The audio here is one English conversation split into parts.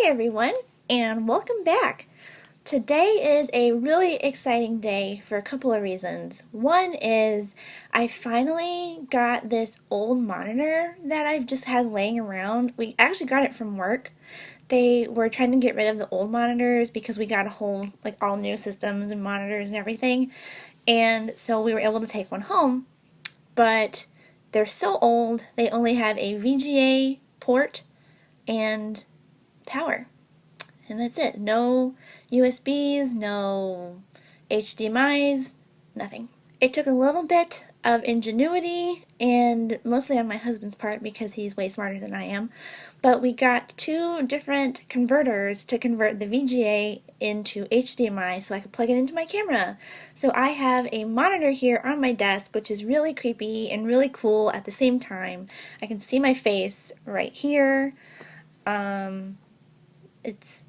Hey everyone, and welcome back. Today is a really exciting day for a couple of reasons. One is I finally got this old monitor that I've just had laying around. We actually got it from work. They were trying to get rid of the old monitors because we got a whole, all new systems and monitors and everything. And so we were able to take one home, but they're so old, they only have a VGA port and power. And that's it. No USBs, no HDMIs, nothing. It took a little bit of ingenuity, and mostly on my husband's part because he's way smarter than I am, but we got two different converters to convert the VGA into HDMI so I could plug it into my camera. So I have a monitor here on my desk, which is really creepy and really cool at the same time. I can see my face right here. It's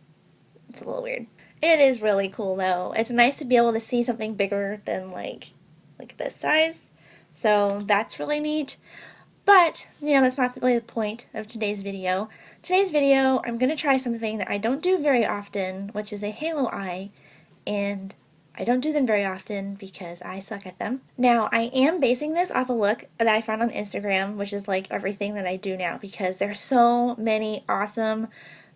a little weird. It is really cool though. It's nice to be able to see something bigger than like this size. So that's really neat. But, that's not really the point of today's video. Today's video, I'm going to try something that I don't do very often, which is a halo eye. And I don't do them very often because I suck at them. Now, I am basing this off a look that I found on Instagram, which is like everything that I do now because there's so many awesome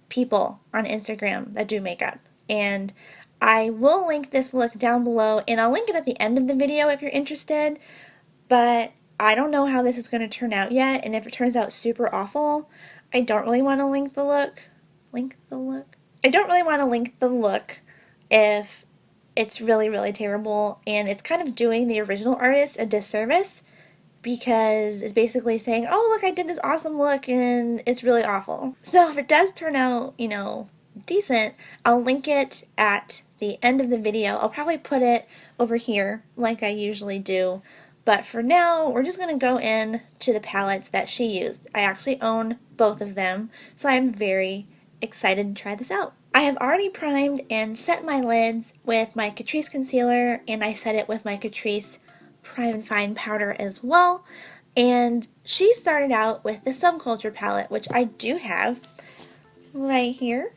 people on Instagram that do makeup, and I will link this look down below, and I'll link it at the end of the video if you're interested, but I don't know how this is going to turn out yet, and if it turns out super awful, I don't really want to link the look. I don't really want to link the look if it's really, really terrible, and it's kind of doing the original artist a disservice because it's basically saying, oh, look, I did this awesome look and it's really awful. So if it does turn out, decent, I'll link it at the end of the video. I'll probably put it over here like I usually do. But for now, we're just going to go in to the palettes that she used. I actually own both of them, so I'm very excited to try this out. I have already primed and set my lids with my Catrice concealer, and I set it with my Catrice Prime and Fine powder as well. And she started out with the Subculture palette, which I do have right here.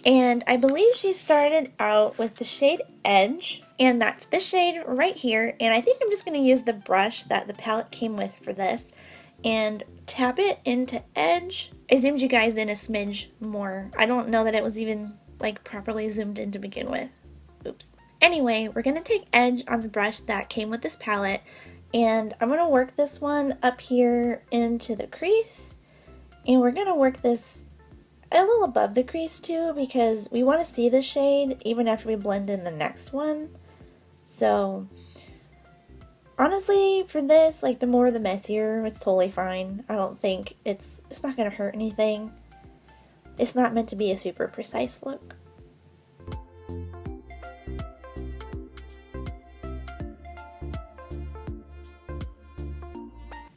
And I believe she started out with the shade Edge, and that's the shade right here. And I think I'm just going to use the brush that the palette came with for this and tap it into Edge. I zoomed you guys in a smidge more. I don't know that it was even properly zoomed in to begin with. Oops. Anyway, we're going to take Edge on the brush that came with this palette, and I'm going to work this one up here into the crease, and we're going to work this a little above the crease too because we want to see the shade even after we blend in the next one. So honestly, for this, the more the messier, it's totally fine. I don't think it's not going to hurt anything. It's not meant to be a super precise look.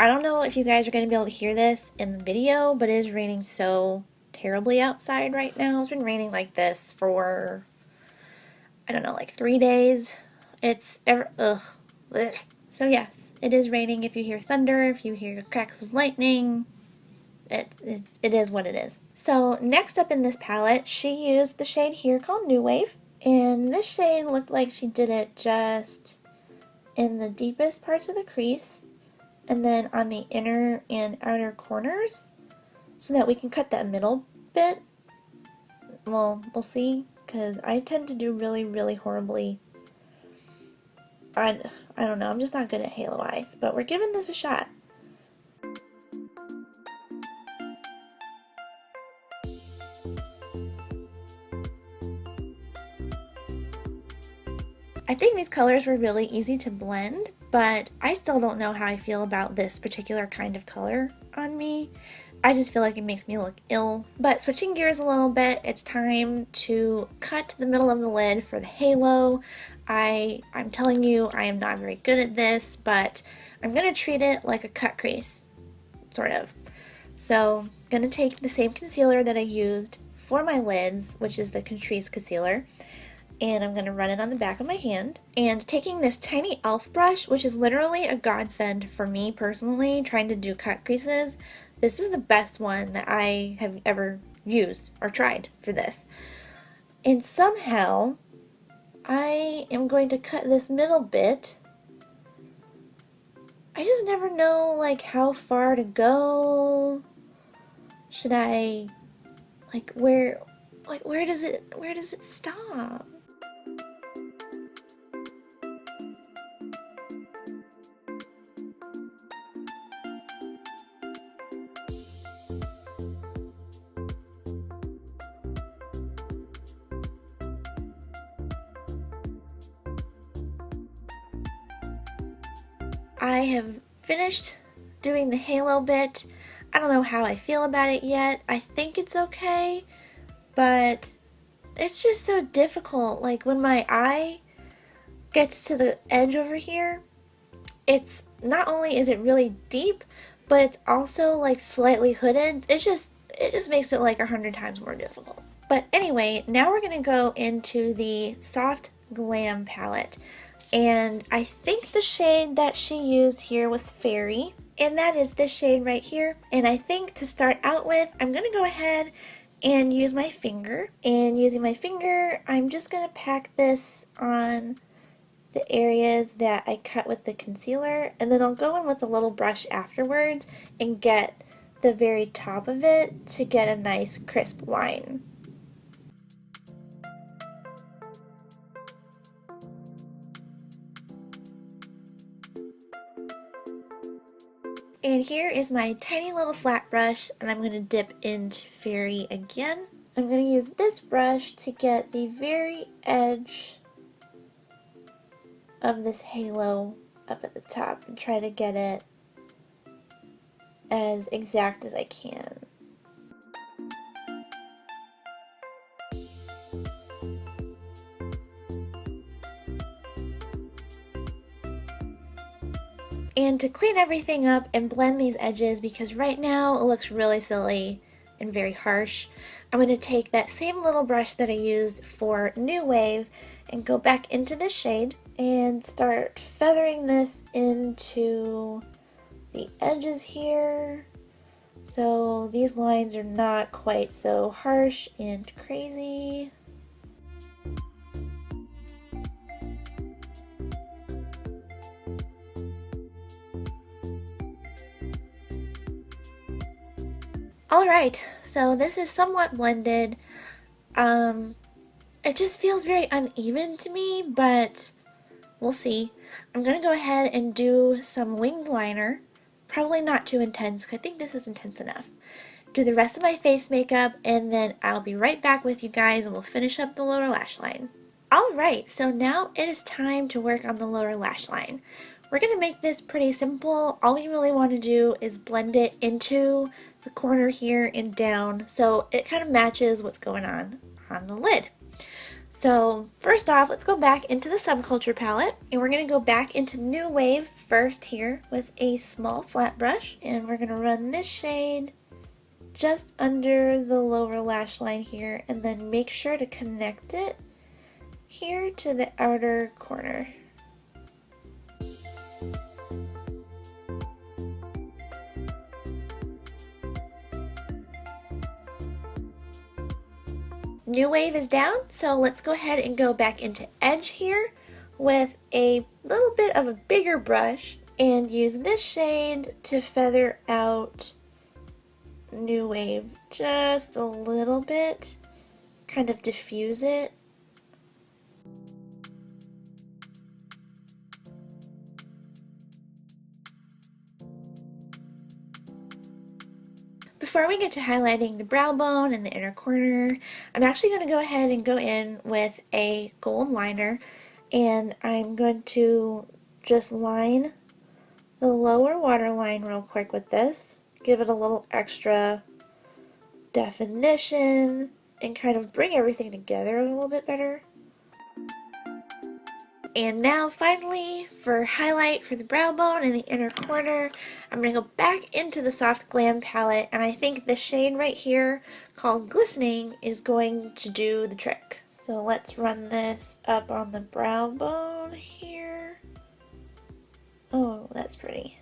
I don't know if you guys are going to be able to hear this in the video, but it is raining so terribly outside right now. It's been raining like this for, I don't know, 3 days. It's ugh. So yes, it is raining. If you hear thunder, if you hear cracks of lightning, it is what it is. So next up in this palette, she used the shade here called New Wave. And this shade looked like she did it just in the deepest parts of the crease, and then on the inner and outer corners so that we can cut that middle bit. Well, we'll see, because I tend to do really, really horribly. I don't know, I'm just not good at halo eyes, but we're giving this a shot. I think these colors were really easy to blend, but I still don't know how I feel about this particular kind of color on me. I just feel like it makes me look ill. But switching gears a little bit, it's time to cut the middle of the lid for the halo. I'm telling you, I am not very good at this, but I'm going to treat it like a cut crease, sort of. So I'm going to take the same concealer that I used for my lids, which is the Catrice concealer, and I'm going to run it on the back of my hand. And taking this tiny e.l.f. brush, which is literally a godsend for me personally, trying to do cut creases, this is the best one that I have ever used or tried for this. And somehow I am going to cut this middle bit. I just never know like how far to go. Should I where does it stop? I have finished doing the halo bit. I don't know how I feel about it yet. I think it's okay, but it's just so difficult. Like when my eye gets to the edge over here, it's not only is it really deep, but it's also like slightly hooded. It just makes it like 100 times more difficult. But anyway, now we're gonna go into the soft Glam palette. And I think the shade that she used here was Fairy, and that is this shade right here. And I think to start out with, I'm gonna go ahead and use my finger. And using my finger, I'm just gonna pack this on the areas that I cut with the concealer, and then I'll go in with a little brush afterwards and get the very top of it to get a nice crisp line. And here is my tiny little flat brush, and I'm going to dip into Fairy again. I'm going to use this brush to get the very edge of this halo up at the top and try to get it as exact as I can. And to clean everything up and blend these edges, because right now it looks really silly and very harsh, I'm going to take that same little brush that I used for New Wave and go back into this shade and start feathering this into the edges here. So these lines are not quite so harsh and crazy. Alright, so this is somewhat blended. It just feels very uneven to me, but we'll see. I'm going to go ahead and do some winged liner. Probably not too intense, because I think this is intense enough. Do the rest of my face makeup, and then I'll be right back with you guys and we'll finish up the lower lash line. Alright, so now it is time to work on the lower lash line. We're going to make this pretty simple. All we really want to do is blend it into the corner here and down so it kind of matches what's going on the lid. So first off, let's go back into the Subculture palette, and we're going to go back into New Wave first here with a small flat brush, and we're going to run this shade just under the lower lash line here, and then make sure to connect it here to the outer corner. New Wave is down, so let's go ahead and go back into Edge here with a little bit of a bigger brush and use this shade to feather out New Wave just a little bit, kind of diffuse it. Before we get to highlighting the brow bone and the inner corner, I'm actually going to go ahead and go in with a gold liner, and I'm going to just line the lower waterline real quick with this, give it a little extra definition, and kind of bring everything together a little bit better. And now finally, for highlight for the brow bone and the inner corner, I'm going to go back into the Soft Glam palette, and I think the shade right here called Glistening is going to do the trick. So let's run this up on the brow bone here. Oh, Oh, that's pretty.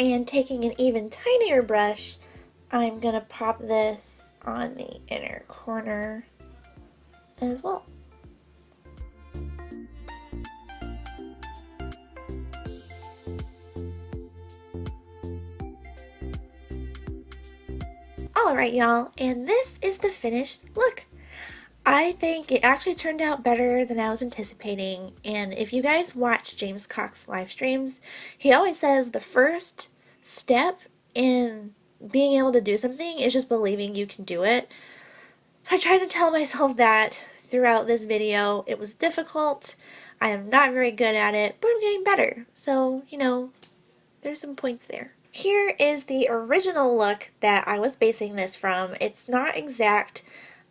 And taking an even tinier brush, I'm going to pop this on the inner corner as well. Alright y'all, and this is the finished look. I think it actually turned out better than I was anticipating, and if you guys watch James Cox's live streams, he always says the first step in being able to do something is just believing you can do it. I tried to tell myself that throughout this video. It was difficult, I am not very good at it, but I'm getting better, so, you know, there's some points there. Here is the original look that I was basing this from. It's not exact.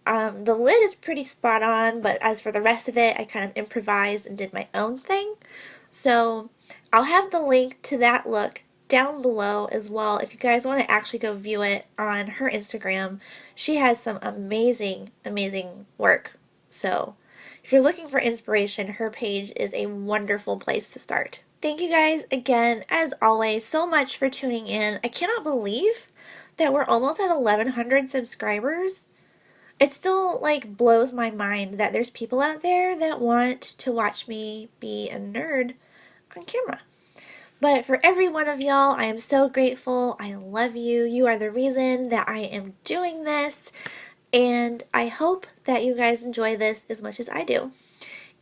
The lid is pretty spot on, but as for the rest of it, I kind of improvised and did my own thing. So I'll have the link to that look down below as well if you guys want to actually go view it on her Instagram. She has some amazing, amazing work. So if you're looking for inspiration, her page is a wonderful place to start. Thank you guys again, as always, so much for tuning in. I cannot believe that we're almost at 1,100 subscribers. It still, like, blows my mind that there's people out there that want to watch me be a nerd on camera. But for every one of y'all, I am so grateful. I love you. You are the reason that I am doing this. And I hope that you guys enjoy this as much as I do.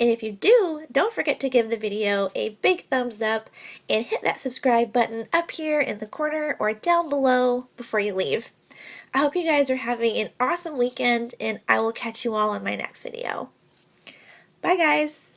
And if you do, don't forget to give the video a big thumbs up and hit that subscribe button up here in the corner or down below before you leave. I hope you guys are having an awesome weekend, and I will catch you all on my next video. Bye guys!